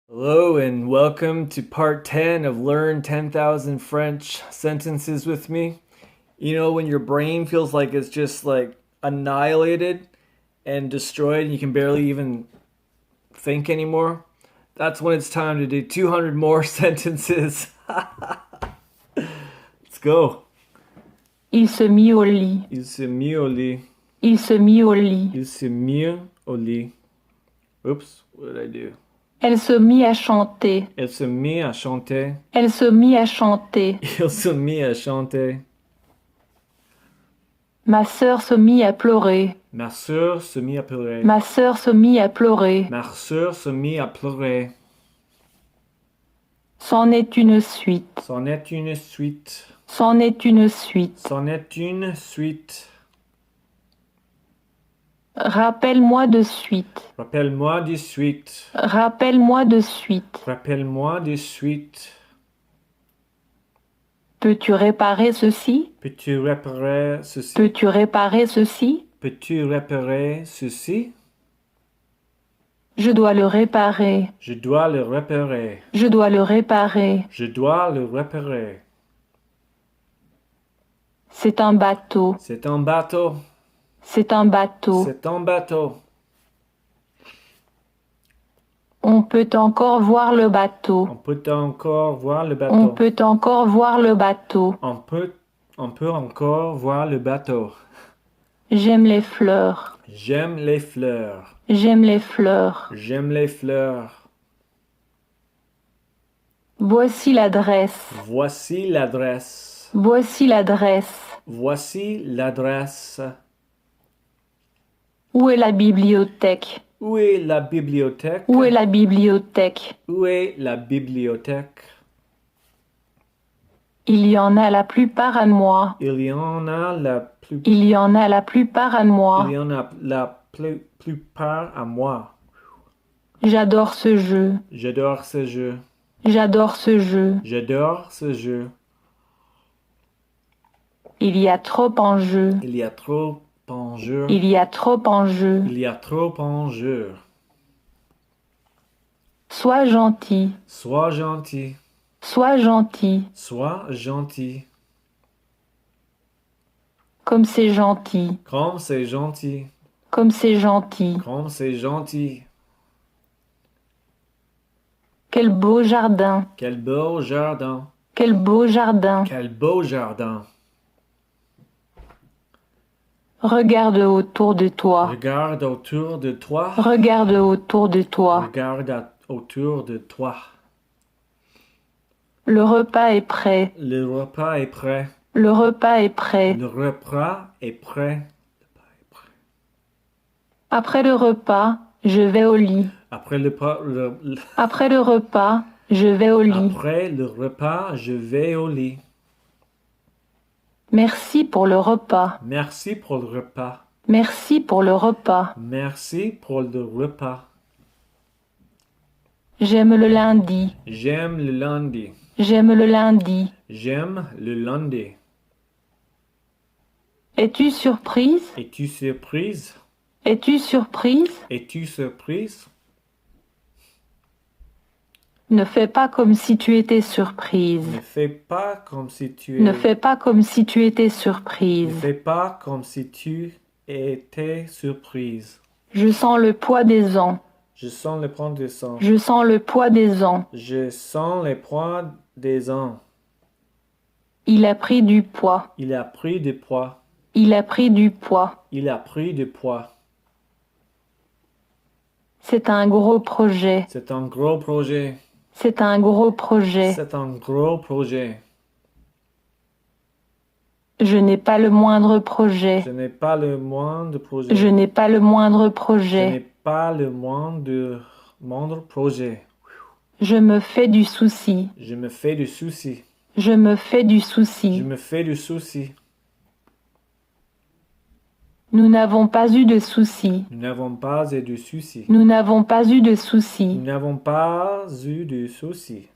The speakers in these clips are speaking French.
Hello and welcome to part 10 of Learn 10,000 French Sentences with me. You know, when your brain feels like it's just like annihilated and destroyed and you can barely even think anymore, that's when it's time to do 200 more sentences. Let's go. Il se mit au lit. Il se mit au lit. Il se mit au lit. Il se mit au lit. Oops, what did I do? Elle se mit à chanter. Elle se mit à chanter. Elle se mit à chanter. Il se mit à chanter. Ma sœur se mit à pleurer. Ma sœur se mit à pleurer. Ma sœur se mit à pleurer. Ma sœur se mit à pleurer. C'en est une suite. C'en est une suite. C'en est une suite. C'en est une suite. Rappelle-moi de suite. Rappelle-moi de suite. Rappelle-moi de suite. Rappelle-moi de suite. Peux-tu réparer ceci? Peux-tu réparer ceci? Peux-tu réparer ceci? Peux-tu réparer ceci? Je dois le réparer. Je dois le réparer. Je dois le réparer. Je dois le réparer. C'est un bateau. C'est un bateau. C'est un bateau. C'est un bateau. On peut encore voir le bateau. On peut encore voir le bateau. On peut encore voir le bateau. On peut encore voir le bateau. J'aime les fleurs. J'aime les fleurs. J'aime les fleurs. J'aime les fleurs. Voici l'adresse. Voici l'adresse. Voici l'adresse. Voici l'adresse. Où est la bibliothèque? Où est la bibliothèque? Où est la bibliothèque? Où est la bibliothèque? Il y en a la plupart à moi. Il y en a la plus... Il y en a la plupart à moi. Il y en a la plupart à moi. J'adore ce jeu. J'adore ce jeu. J'adore ce jeu. J'adore ce jeu. Il y a trop en jeu. Il y a trop en jeu. Il y a trop en jeu. Il y a trop en jeu. Sois gentil. Sois gentil. Sois gentil. Sois gentil. Comme c'est gentil. Comme c'est gentil. Comme c'est gentil. Comme c'est gentil. Quel beau jardin. Quel beau jardin. Quel beau jardin. Quel beau jardin. Regarde autour de toi. Regarde autour de toi. Regarde autour de toi. Regarde autour de toi. Le repas est prêt. Le repas est prêt. Le repas est prêt. Le repas est prêt. Après le repas, je vais au lit. Après le Après le repas, je vais au lit. Après le repas, je vais au lit. Merci pour le repas. Merci pour le repas. Merci pour le repas. Merci pour le repas. J'aime le lundi. J'aime le lundi. J'aime le lundi. J'aime le lundi. Es-tu surprise? Es-tu surprise? Es-tu surprise? Es-tu surprise? Ne fais pas comme si tu étais surprise. Ne fais pas comme si tu Ne fais pas comme si tu étais Ne surprise. fais pas comme si tu étais surprise. Je sens le poids des ans. Je sens le poids des ans. Je sens le poids des ans. Je sens le poids des ans. Il a pris du poids. Il a pris du poids. Il a pris du poids. Il a pris du poids. C'est un gros projet. C'est un gros projet. C'est un gros projet. C'est un gros projet. Je n'ai pas le moindre projet. Je n'ai pas le moindre projet. Je n'ai pas le moindre Je n'ai projet. pas le moindre projet. Je me fais du souci. Je me fais du souci. Je me fais du Je souci. me fais du souci. Nous n'avons pas eu de soucis. Nous n'avons pas eu de souci. Nous n'avons pas eu de Nous soucis. n'avons pas eu de souci.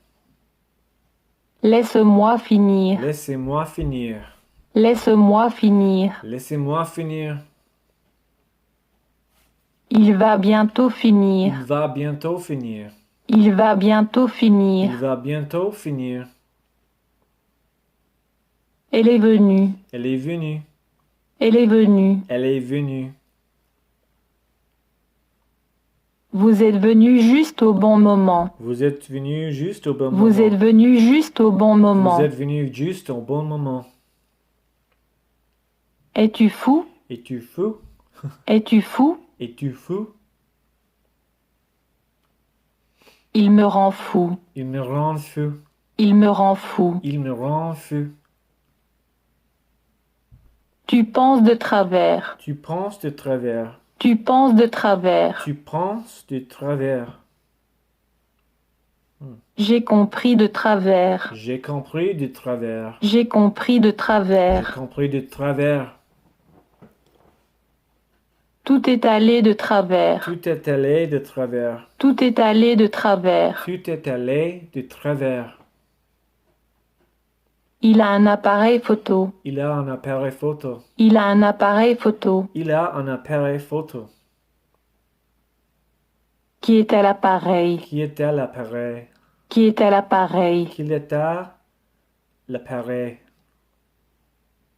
Laisse-moi finir. Laissez-moi finir. Laisse-moi finir. Laissez-moi finir. Il va bientôt finir. Il va bientôt finir. Il va bientôt Il finir. va bientôt finir. Elle est venue. Elle est venue. Elle est venue. Elle est venue. Vous êtes venu juste au bon moment. Vous êtes venu juste au bon Vous êtes moment. venu juste au bon moment. Vous êtes venu juste au bon moment. Es-tu fou? Es-tu fou? Es-tu fou? Es-tu fou? Il me rend fou. Il me rend fou. Il me rend fou. Il me rend fou. Tu penses de travers. Tu penses de travers. Tu penses de travers. Tu penses de travers. J'ai compris de travers. J'ai compris de travers. J'ai compris de J'ai travers. compris de travers. Tout est allé de travers. Tout est allé de travers. Tout est allé de travers. Tout est allé de travers. Il a un appareil photo. Il a un appareil photo. Il a un appareil photo. Il a un appareil photo. Qui était l'appareil? Qui était l'appareil? Qui était l'appareil? Qui était l'appareil?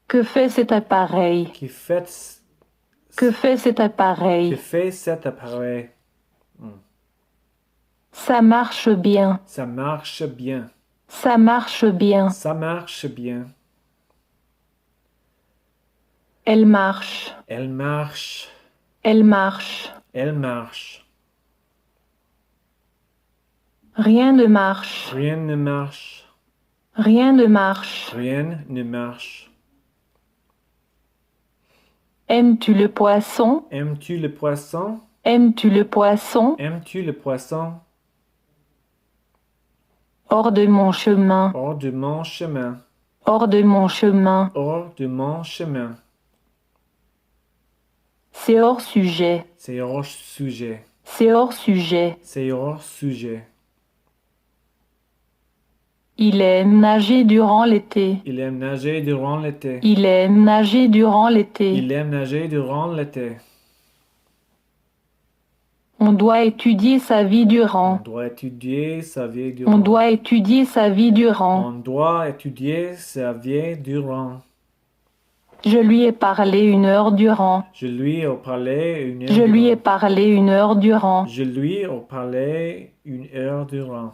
Que fait cet appareil? Qui fait Que fait cet que appareil? fait cet appareil? Ça marche bien. Ça marche bien. Ça marche bien. Ça marche bien. Elle marche. Elle marche. Elle marche. Elle marche. Rien ne marche. Rien ne marche. Rien ne marche. Rien ne marche. Aimes-tu le poisson? Aimes-tu le poisson? Aimes-tu le poisson? Aimes-tu le poisson? Hors de mon chemin. Hors de mon chemin. Hors de mon chemin. Hors de mon chemin. C'est hors sujet. C'est hors sujet. C'est hors sujet. C'est hors sujet. Il aime nager durant l'été. Il aime nager durant l'été. Il aime nager durant l'été. Il aime nager durant l'été. On doit étudier sa vie On durant. doit étudier sa vie durant. On doit étudier sa vie durant. On doit étudier sa vie durant. Je lui ai parlé 1 heure durant. Je lui ai parlé une heure Je lui ai durant. parlé 1 heure durant. Je lui ai parlé une heure durant.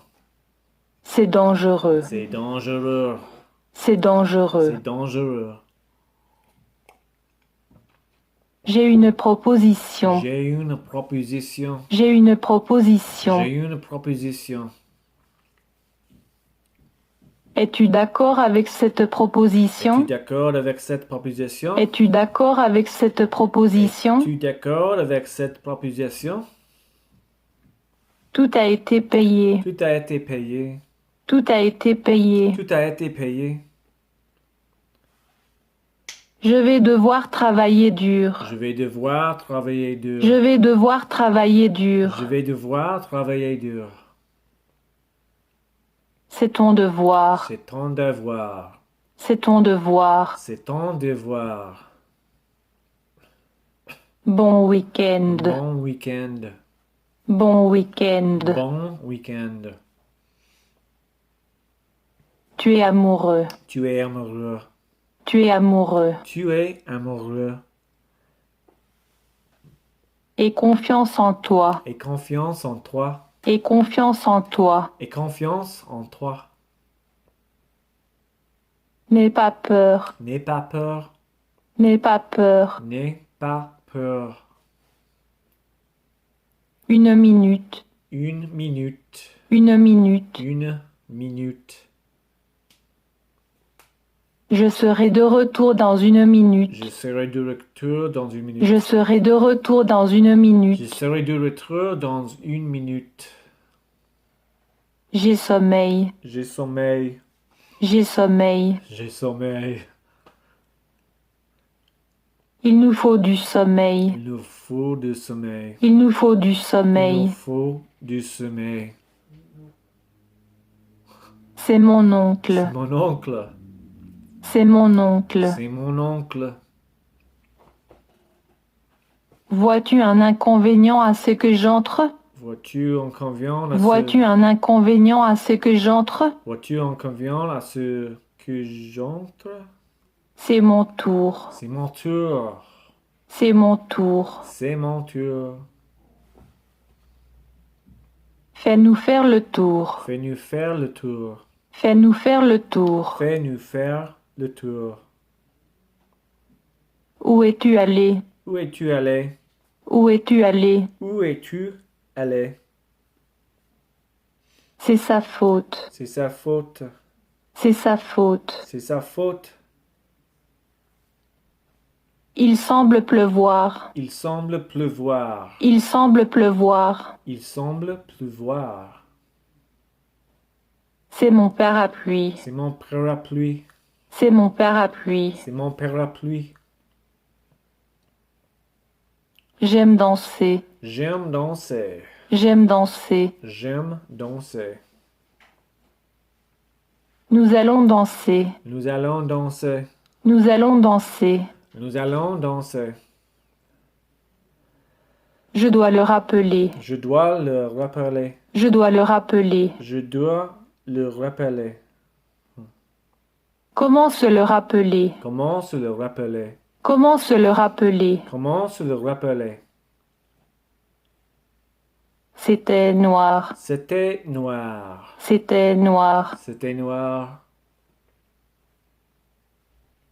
C'est dangereux. C'est dangereux. C'est dangereux. C'est dangereux. J'ai une proposition. J'ai une proposition. J'ai une proposition. J'ai une proposition. Es-tu d'accord avec cette Es-tu proposition? d'accord avec cette proposition? Es-tu d'accord avec cette proposition? Es-tu d'accord avec cette proposition? Tout a été payé. Tout a été payé. Tout a été payé. Tout a été payé. Je vais devoir travailler dur. Je vais devoir travailler dur. Je vais devoir travailler dur. Je vais devoir travailler dur. C'est ton devoir. C'est ton devoir. C'est ton devoir. C'est ton devoir. Bon week-end. Bon week-end. Bon week-end. Bon week-end. Tu es amoureux. Tu es amoureux. Tu es amoureux. Tu es amoureux. Et confiance en toi. Et confiance en toi. Et confiance en toi. Et confiance en toi. N'aie pas peur. N'aie pas peur. N'aie pas peur. N'aie pas peur. 1 minute. 1 minute. 1 minute. 1 minute. Je serai de retour dans 1 minute. Je serai de retour dans 1 minute. Je serai de retour dans 1 minute. Je serai de retour dans 1 minute. J'ai sommeil. J'ai sommeil. J'ai sommeil. J'ai sommeil. Il nous faut du sommeil. Il nous faut du sommeil. Il nous faut du Il sommeil. nous faut du sommeil. C'est mon oncle. C'est mon oncle. C'est mon oncle. C'est mon oncle. Vois-tu un inconvénient à ce que j'entre? Vois-tu inconvénient à Vois-tu un inconvénient à ce que j'entre? Vois-tu inconvénient à ce que j'entre? C'est mon tour. C'est mon tour. C'est mon tour. C'est mon tour. Fais-nous faire le tour. Fais-nous faire le tour. Fais-nous faire le tour. Fais-nous faire le tour. Où es-tu allé? Où es-tu allé? Où es-tu allé? Où es-tu allé? C'est sa faute. C'est sa faute. C'est sa faute. C'est sa faute. Il semble pleuvoir. Il semble pleuvoir. Il semble pleuvoir. Il semble pleuvoir. C'est mon parapluie. C'est mon parapluie. C'est mon parapluie. C'est mon parapluie. J'aime danser. J'aime danser. J'aime danser. J'aime danser. Nous allons danser. Nous allons danser. Nous allons danser. Nous allons danser. Je dois le rappeler. Je dois le rappeler. Je dois le rappeler. Je dois le rappeler. Comment se le rappeler? Comment se le rappeler? Comment se le rappeler? Comment se le rappeler? C'était noir. C'était noir. C'était noir. C'était noir.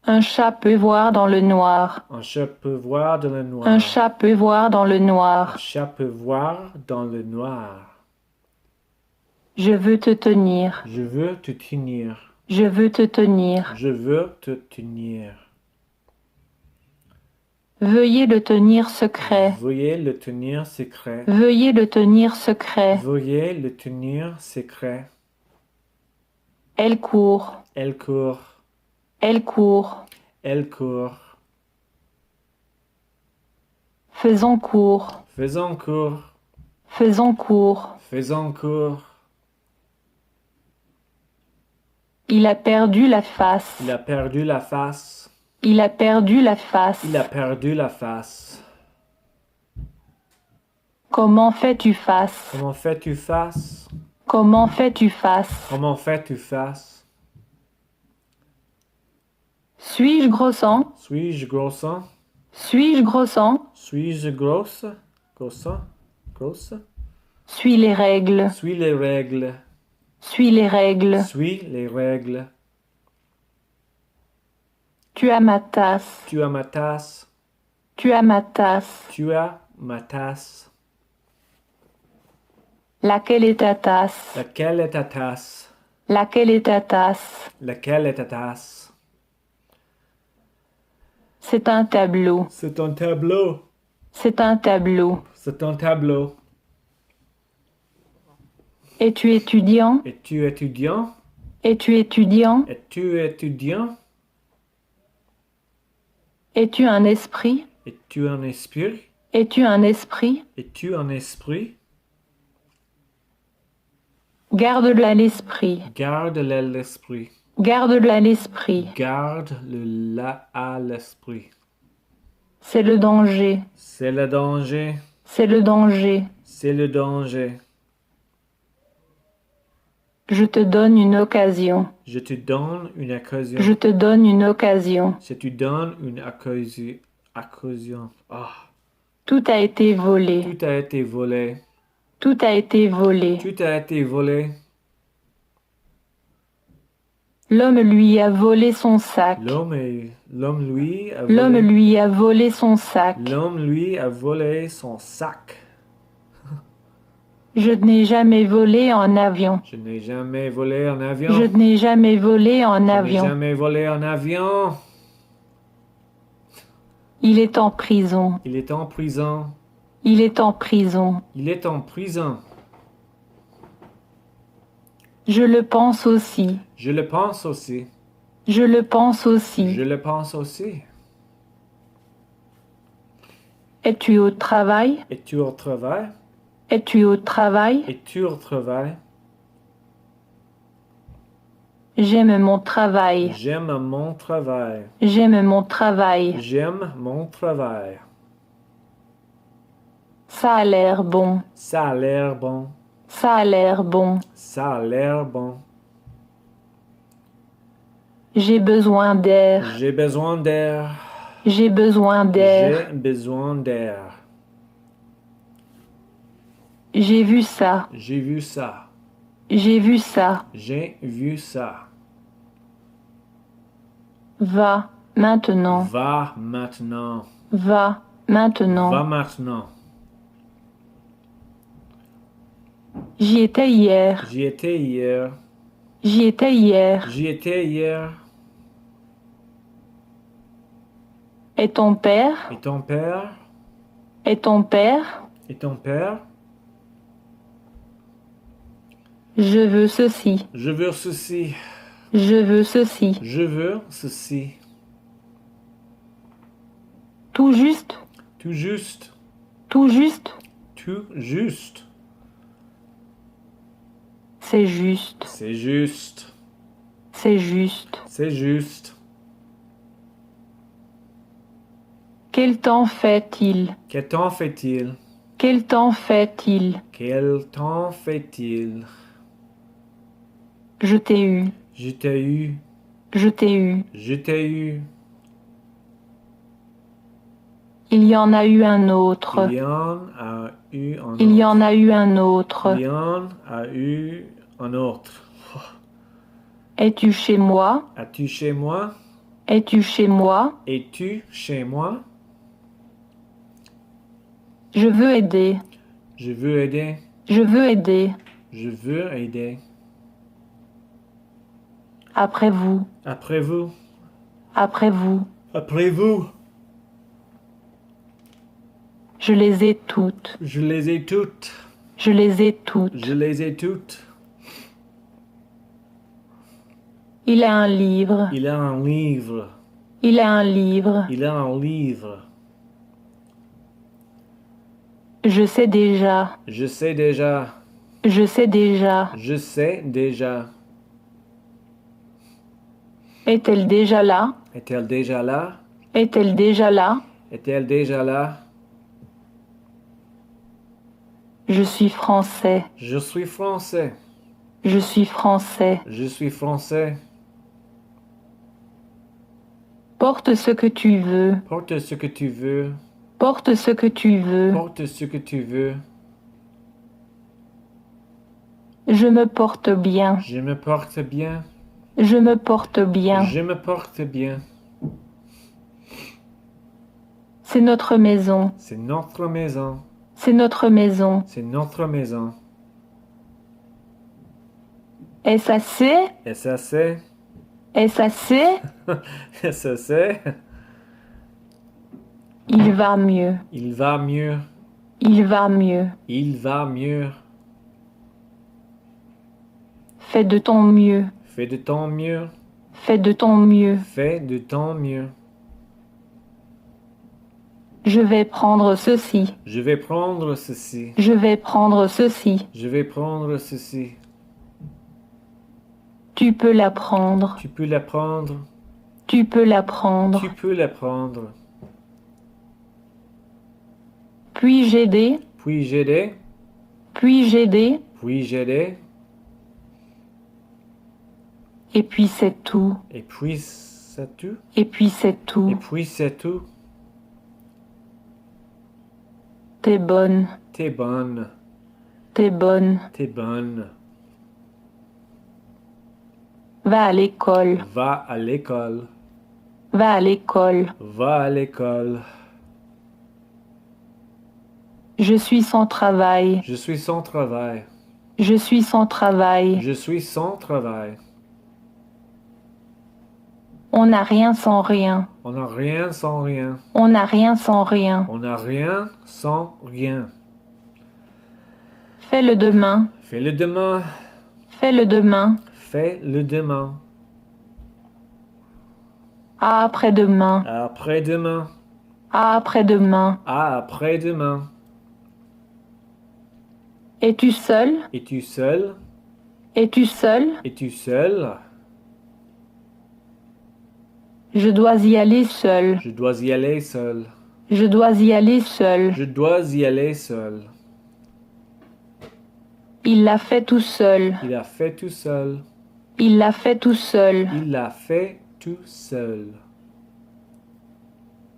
Un chat peut voir dans le noir. Un chat peut voir dans le noir. Un chat peut voir dans le Un noir. chat peut voir dans le noir. Je veux te tenir. Je veux te tenir. Je veux te tenir. Je veux te tenir. Veuillez le tenir secret. Veuillez le tenir secret. Veuillez le tenir secret. Veuillez le tenir secret. Elle court. Elle court. Elle court. Elle court. Faisons court. Faisons court. Faisons court. Faisons court. Il a perdu la face. Il a perdu la face. Il a perdu la face. Il a perdu la face. Comment fais-tu face? Comment fais-tu face? Comment fais-tu face? Comment fais-tu face? Suis-je grossant? Suis-je grossant? Suis-je grossant? Suis-je grosse? Grossant? Grosse? Suis les règles. Suis les règles. Suis les règles. Suis les règles. Tu as ma tasse. Tu as ma tasse. Tu as ma tasse. Tu as ma tasse. Laquelle est ta tasse? Laquelle est ta tasse? Laquelle est ta tasse? Laquelle est ta tasse? C'est un tableau. C'est un tableau. C'est un tableau. C'est un tableau. Es-tu étudiant? Es-tu étudiant? Es-tu étudiant? Es-tu étudiant? Es-tu un esprit? Es-tu un esprit? Es-tu un esprit? Es-tu un esprit? Garde-le à l'esprit. Garde-le l'esprit. Garde-le à l'esprit. Garde-le là à l'esprit. C'est le danger. C'est le danger. C'est le danger. C'est le danger. Je te donne une occasion. Je te donne une occasion. Je te donne une occasion. Je te donne une occasion. Occasion. Ah. Tout a été volé. Tout a été volé. Tout a été volé. Tout a été volé. L'homme lui a volé son sac. L'homme lui a L'homme volé. lui a volé son sac. L'homme lui a volé son sac. Je n'ai jamais volé en avion. Je n'ai jamais volé en avion. Je n'ai jamais volé en Je n'ai avion. jamais volé en avion. Il est en prison. Il est en prison. Il est en prison. Il est en prison. Je le pense aussi. Je le pense aussi. Je le pense aussi. Je le pense aussi. Es-tu au travail? Es-tu au travail? Es-tu au travail? Es-tu au travail? J'aime mon travail. J'aime mon travail. J'aime mon travail. J'aime mon travail. Ça a l'air bon. Ça a l'air bon. Ça a l'air bon. Ça a l'air bon. J'ai besoin d'air. J'ai besoin d'air. J'ai besoin d'air. J'ai besoin d'air. J'ai vu ça. J'ai vu ça. J'ai vu ça. J'ai vu ça. Va maintenant. Va maintenant. Va maintenant. Va maintenant. J'y étais hier. J'y étais hier. J'y étais hier. J'y étais hier. Et ton père? Et ton père? Et ton père? Et ton père? Je veux ceci. Je veux ceci. Je veux ceci. Je veux ceci. Tout juste. Tout juste. Tout juste. Tout juste. C'est juste. C'est juste. C'est juste. C'est juste. Quel temps fait-il? Quel temps fait-il? Quel temps fait-il? Quel temps fait-il? Je t'ai eu. Je t'ai eu. Je t'ai eu. Je t'ai eu. Il y en a eu un autre. Il y en a eu un autre. Il y en a eu un autre. Il y en a eu un autre. Es-tu chez moi? As-tu chez moi? Es-tu chez moi? Es-tu chez moi? Je veux aider. Je veux aider. Je veux aider. Je veux aider. Après vous. Après vous. Après vous. Après vous. Je les ai toutes. Je les ai toutes. Je les ai toutes. Je les ai toutes. Il a un livre. Il a un livre. Il a un livre. Il a un livre. Je sais déjà. Je sais déjà. Je sais déjà. Je sais déjà. Est-elle déjà là? Est-elle déjà là? Est-elle déjà là? Est-elle déjà là? Je suis français. Je suis français. Je suis français. Je suis français. Porte ce que tu veux. Porte ce que tu veux. Porte ce que tu veux. Porte ce que tu veux. Je me porte bien. Je me porte bien. Je me porte bien. Je me porte bien. C'est notre maison. C'est notre maison. C'est notre maison. C'est notre maison. Est-ce assez? Est-ce assez? Est-ce assez? Est-ce assez? Il va mieux. Il va mieux. Il va mieux. Il va mieux. Fais de ton mieux. Fais de ton mieux. Fais de ton mieux. Fais de ton mieux. Je vais prendre ceci. Je vais prendre ceci. Je vais prendre ceci. Je vais prendre ceci. Tu peux la prendre. Tu peux la prendre. Tu peux la prendre. Tu peux la prendre. Puis-je aider? Puis-je aider? Puis-je aider? Puis-je aider? Et puis c'est tout. Et puis c'est tout? Et puis c'est tout. Et puis c'est tout? T'es bonne. T'es bonne. T'es bonne. T'es bonne. Va à l'école. Va à l'école. Va à l'école. Va à l'école. Je suis sans travail. Je suis sans travail. Je suis sans travail. Je suis sans travail. On n'a rien sans rien. On n'a rien sans rien. On n'a rien sans rien. On n'a rien sans rien. Fais-le demain. Fais-le demain. Fais-le demain. Fais-le demain. À après-demain. Après-demain. À après-demain. À après-demain. Es-tu seul? Es-tu seul? Es-tu seul? Es-tu seul? Je dois y aller seul. Je dois y aller seul. Je dois y aller seul. Je dois y aller seul. Il l'a fait tout seul. Il a fait tout seul. Il l'a fait tout seul. Il l'a fait tout seul.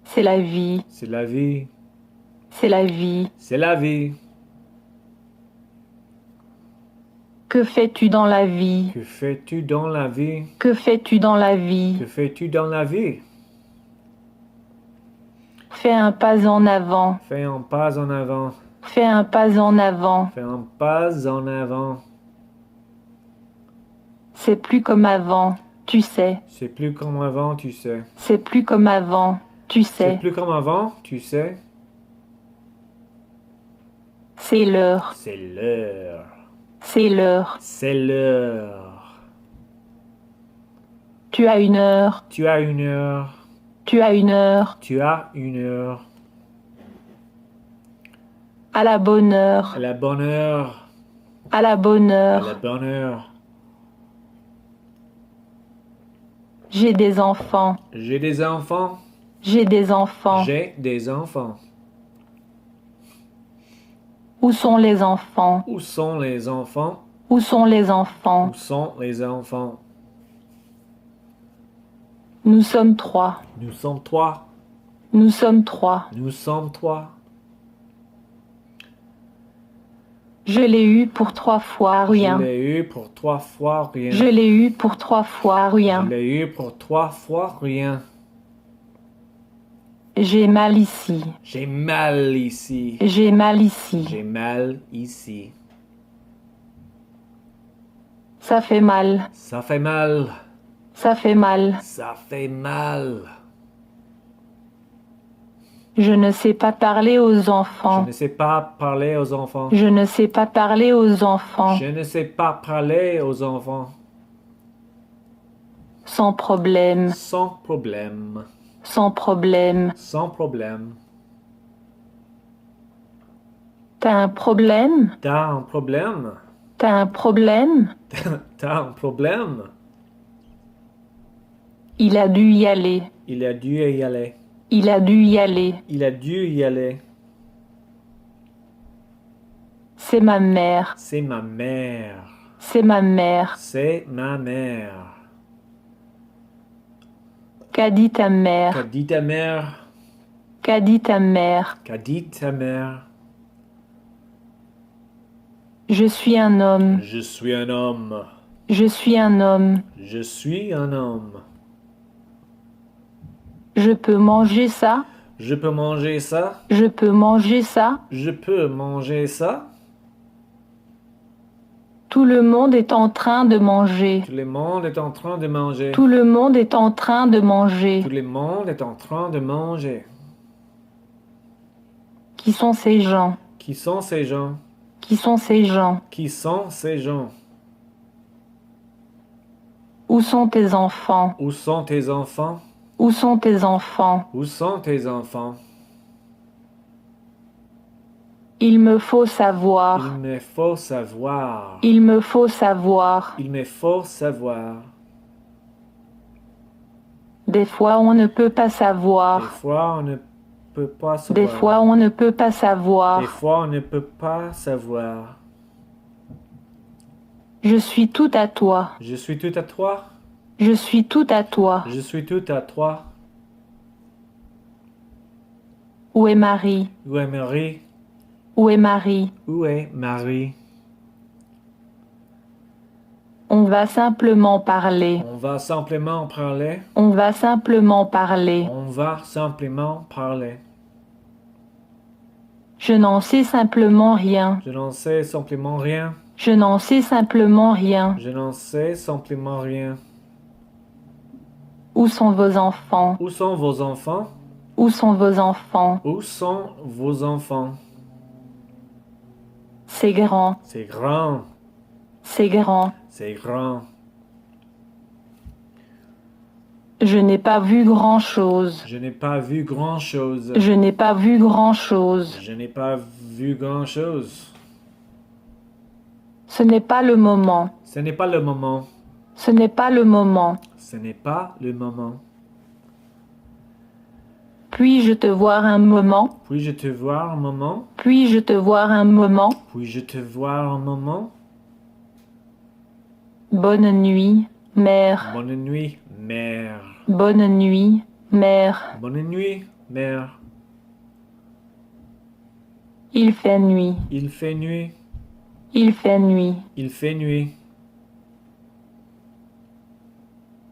C'est la vie. C'est la vie. C'est la vie. C'est la vie. Que fais-tu dans la vie? Que fais-tu dans la vie? Que fais-tu dans la vie? Que fais-tu dans la vie? Fais un pas en avant. Fais un pas en avant. Fais un pas en avant. Fais un pas en avant. C'est plus comme avant, tu sais. C'est plus comme avant, tu sais. C'est plus comme avant, tu C'est sais. plus comme avant, tu sais. C'est l'heure. C'est l'heure. C'est l'heure. C'est l'heure. Tu as une heure. Tu as une heure. Tu as une heure. Tu as une heure. À la bonne heure. À la bonne heure. À la bonne À la heure. bonne heure. J'ai des enfants. J'ai des enfants. J'ai des enfants. J'ai des enfants. Où sont les enfants? Où sont les enfants? Où sont les enfants? Où sont les enfants? Nous sommes trois. Nous sommes trois. Nous sommes trois. Nous sommes trois. Je l'ai eu pour 3 fois rien. Je l'ai eu pour 3 fois rien. Je l'ai eu pour 3 fois Je rien. l'ai eu pour 3 fois rien. J'ai mal ici. J'ai mal ici. J'ai mal ici. J'ai mal ici. Ça fait mal. Ça fait mal. Ça fait mal. Ça fait mal. Je ne sais pas parler aux Je enfants. ne sais pas parler aux enfants. Je ne sais pas parler aux enfants. Je ne sais pas parler aux enfants. Sans problème. Sans problème. Sans problème. Sans problème. T'as un problème? T'as un problème? T'as un problème? T'as un problème? Il a dû y aller. Il a dû y aller. Il a dû y aller. Il a dû y aller. C'est ma mère. C'est ma mère. C'est ma mère. C'est ma mère. Qu'a dit ta Qu'a mère? dit ta mère? Qu'a dit ta mère? Qu'a dit ta mère? Je suis un homme. Je suis un homme. Je suis un homme. Je suis un homme. Je peux manger ça? Je peux manger ça? Je peux manger ça? Je peux manger ça? Tout le monde est en train de manger. Tout le monde est en train de manger. Tout le monde est en train de manger. Tout le monde est en train de manger. Qui sont ces gens? Qui sont ces gens? Qui sont ces gens? Qui sont ces gens? Où sont tes enfants? Où sont tes enfants? Où sont tes enfants? Où sont tes enfants? Il me faut Il savoir. me faut savoir. Il me faut savoir. Il me faut savoir. Des fois, on ne peut pas Des savoir. fois, on ne peut pas savoir. Des fois, on ne peut pas Des savoir. fois, on ne peut pas savoir. Je suis tout à toi. Je suis tout à toi. Je suis tout à toi. Je suis tout à toi. Où est Marie? Où est Marie? Où est Marie? Où est Marie? On va simplement parler. On va simplement parler. On va simplement parler. On va simplement parler. Je n'en sais simplement rien. Je n'en sais simplement rien. Je n'en sais simplement rien. Je n'en sais simplement rien. Où sont vos enfants? Où sont vos enfants? Où sont vos enfants? Où sont vos enfants? C'est grand. C'est grand. C'est grand. C'est grand. Je n'ai pas vu grand-chose. Je n'ai pas vu grand-chose. Je n'ai pas vu grand-chose. Je n'ai pas vu grand-chose. Ce n'est pas le moment. Ce n'est pas le moment. Ce n'est pas le moment. Ce n'est pas le moment. Puis-je te voir un moment? Puis-je te voir un moment? Puis-je te voir un moment? Puis-je te voir un moment? Bonne nuit, mère. Bonne nuit, mère. Bonne nuit, mère. Bonne nuit, mère. Il fait nuit. Il fait nuit. Il fait nuit. Il fait nuit.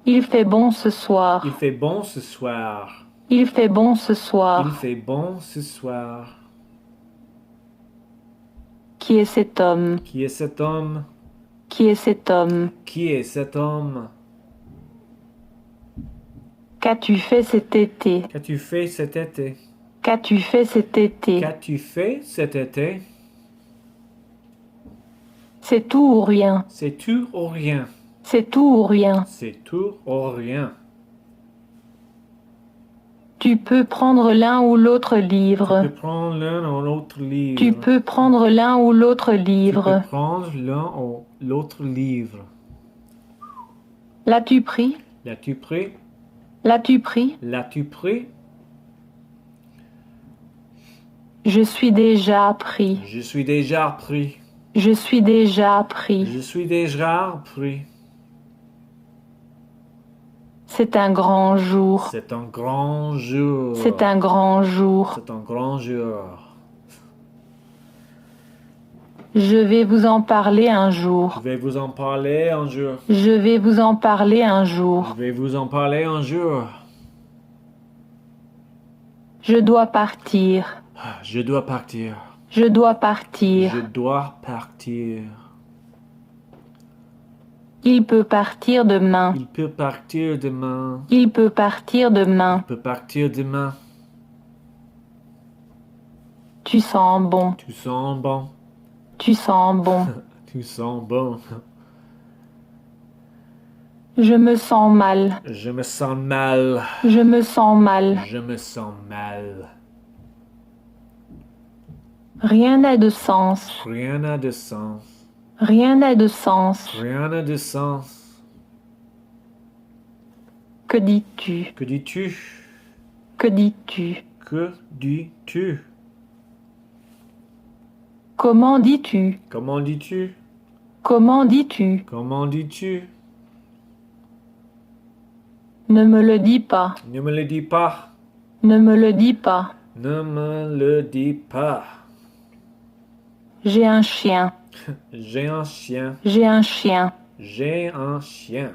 Il fait bon ce soir. Il fait bon ce soir. Il fait bon ce Il soir. fait bon ce soir. Qui est cet homme? Qui est cet homme? Qui est cet homme? Qui est cet homme? Qu'as-tu fait cet été? Qu'as-tu fait cet été? Qu'as-tu fait cet été? Qu'as-tu fait cet été? C'est tout ou rien. C'est tout ou rien. C'est tout ou rien. C'est tout ou rien. Tu peux prendre l'un ou l'autre Tu livre. peux prendre l'un ou l'autre livre. Tu peux prendre l'un ou l'autre Tu livre. peux prendre l'un ou l'autre livre. L'as-tu pris? L'as-tu pris? L'as-tu pris? L'as-tu pris? Je suis déjà pris. Je suis déjà pris. Je suis déjà pris. Je suis déjà pris. C'est un grand jour. C'est un grand jour. C'est un grand jour. C'est un grand jour. Je vais vous en parler un jour. Je vais vous en parler un jour. Je vais vous en parler un jour. Je vais vous en parler un jour. Je dois partir. Je dois partir. Je dois partir. Je dois partir. Il peut partir demain. Il peut partir demain. Il peut partir demain. Il peut partir demain. Tu sens bon. Tu sens bon. Tu sens bon. Tu sens bon. Je me sens mal. Je me sens mal. Je me sens mal. Je me sens mal. Rien n'a de sens. Rien n'a de sens. Rien n'a de sens. Rien n'a de sens. Que dis-tu? Que dis-tu? Que dis-tu? Que dis-tu? Comment dis-tu? Comment dis-tu? Comment dis-tu? Comment dis-tu? Ne me le dis pas. Ne me le dis pas. Ne me le dis pas. Ne me le dis pas. J'ai un chien. J'ai un chien. J'ai un chien. J'ai un chien.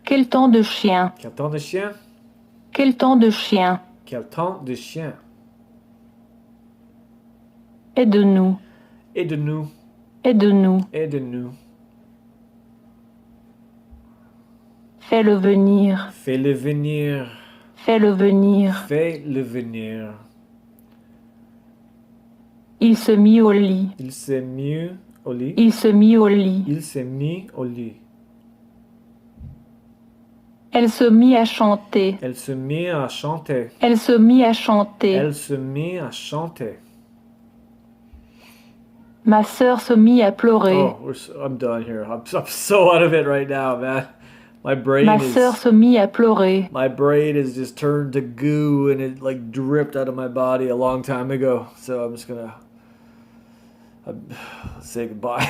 Quel temps de chien? Quel temps de chien? Quel temps de chien? Quel temps de chien? Aide-nous. Aide-nous. Aide-nous. Aide-nous. Fais-le venir. Fais-le venir. Fais-le venir. Fais-le venir. Il se mit au lit. Il s'est mis au lit. Il se mit au lit. Il s'est mis au lit. Elle se mit à chanter. Elle se mit à chanter. Elle se mit à chanter. Elle se mit à chanter. Ma sœur se mit à pleurer. Oh, I'm done here. I'm so out of it right now, man. My brain Ma sœur is se mit à pleurer. my brain is just turned to goo and it like dripped out of my body a long time ago. So I'm just gonna say goodbye.